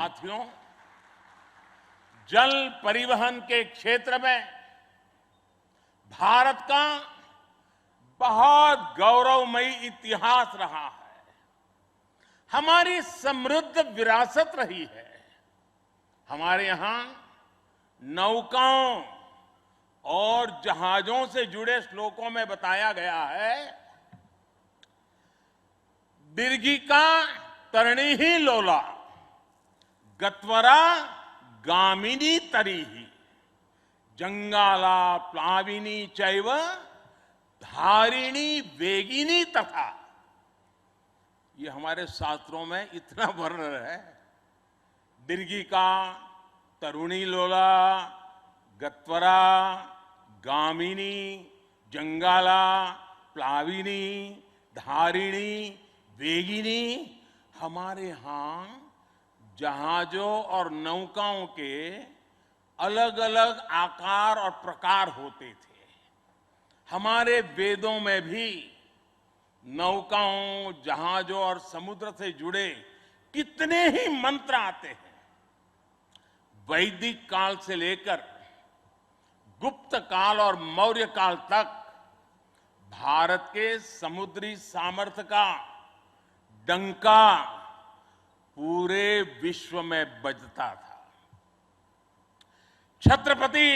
साथियों, जल परिवहन के क्षेत्र में भारत का बहुत गौरवमयी इतिहास रहा है। हमारी समृद्ध विरासत रही है। हमारे यहां नौकाओं और जहाजों से जुड़े श्लोकों में बताया गया है, दीर्घिका तरणी ही लोला गत्वरा गामिनी तरीहि जंगाला प्लाविनी चैव धारिणी वेगिनी तथा। ये हमारे शास्त्रों में इतना वर्णन है। दीर्घिका तरुणी लोला गत्वरा गामिनी जंगाला प्लाविनी धारिणी वेगिनी। हमारे यहां जहाजों और नौकाओं के अलग अलग आकार और प्रकार होते थे। हमारे वेदों में भी नौकाओं, जहाजों और समुद्र से जुड़े कितने ही मंत्र आते हैं। वैदिक काल से लेकर गुप्त काल और मौर्य काल तक भारत के समुद्री सामर्थ्य का डंका पूरे विश्व में बजता था। छत्रपति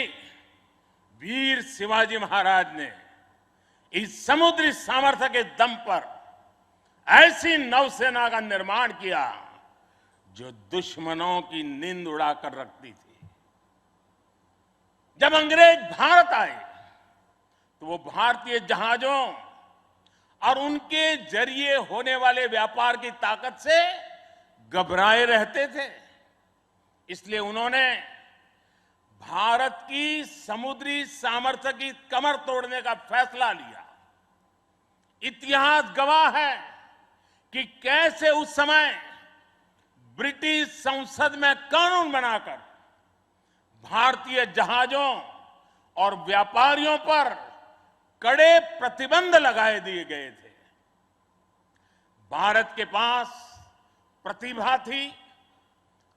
वीर शिवाजी महाराज ने इस समुद्री सामर्थ्य के दम पर ऐसी नौसेना का निर्माण किया जो दुश्मनों की नींद उड़ाकर रखती थी। जब अंग्रेज भारत आए तो वो भारतीय जहाजों और उनके जरिए होने वाले व्यापार की ताकत से घबराए रहते थे। इसलिए उन्होंने भारत की समुद्री सामर्थ्य की कमर तोड़ने का फैसला लिया। इतिहास गवाह है कि कैसे उस समय ब्रिटिश संसद में कानून बनाकर भारतीय जहाजों और व्यापारियों पर कड़े प्रतिबंध लगाए दिए गए थे। भारत के पास प्रतिभा थी,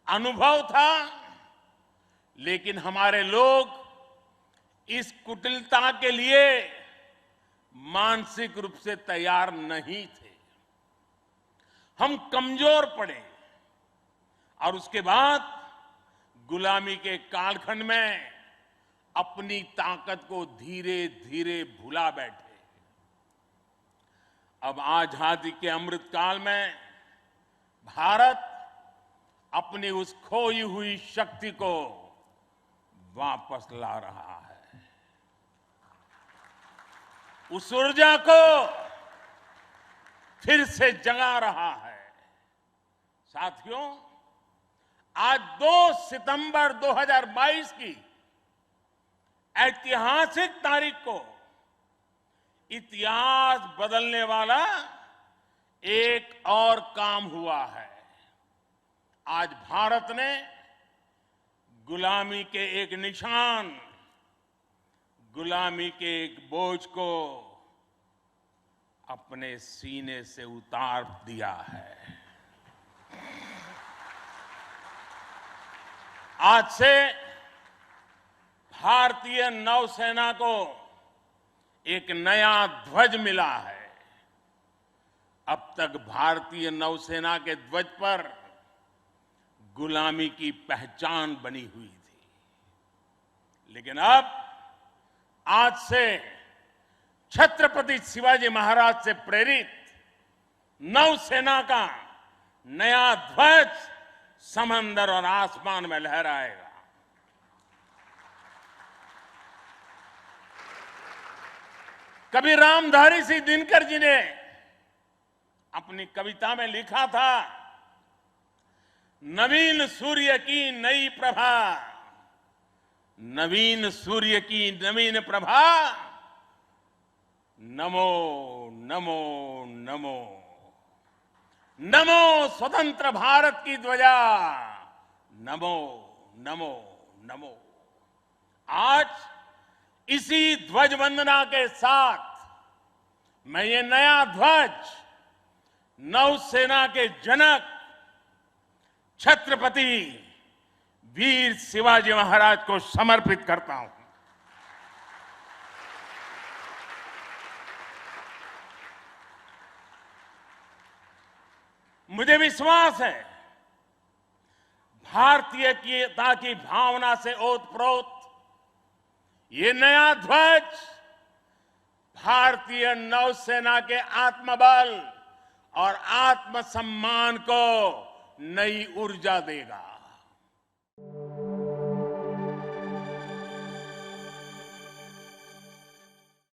अनुभव था, लेकिन हमारे लोग इस कुटिलता के लिए मानसिक रूप से तैयार नहीं थे। हम कमजोर पड़े और उसके बाद गुलामी के कालखंड में अपनी ताकत को धीरे धीरे भुला बैठे। अब आजादी के अमृत काल में भारत अपनी उस खोई हुई शक्ति को वापस ला रहा है। उस ऊर्जा को फिर से जगा रहा है। साथियों, आज 2 सितंबर 2022 की ऐतिहासिक तारीख को इतिहास बदलने वाला एक और काम हुआ है। आज भारत ने गुलामी के एक निशान, गुलामी के एक बोझ को अपने सीने से उतार दिया है। आज से भारतीय नौसेना को एक नया ध्वज मिला है। अब तक भारतीय नौसेना के ध्वज पर गुलामी की पहचान बनी हुई थी, लेकिन अब आज से छत्रपति शिवाजी महाराज से प्रेरित नौसेना का नया ध्वज समंदर और आसमान में लहराएगा। कभी रामधारी सिंह दिनकर जी ने अपनी कविता में लिखा था, नवीन सूर्य की नई प्रभा, नवीन सूर्य की नवीन प्रभा, नमो नमो नमो, नमो स्वतंत्र भारत की ध्वजा, नमो नमो नमो। आज इसी ध्वज वंदना के साथ मैं ये नया ध्वज नौसेना के जनक छत्रपति वीर शिवाजी महाराज को समर्पित करता हूं। मुझे विश्वास है भारतीयता की भावना से ओतप्रोत ये नया ध्वज भारतीय नौसेना के आत्मबल और आत्मसम्मान को नई ऊर्जा देगा।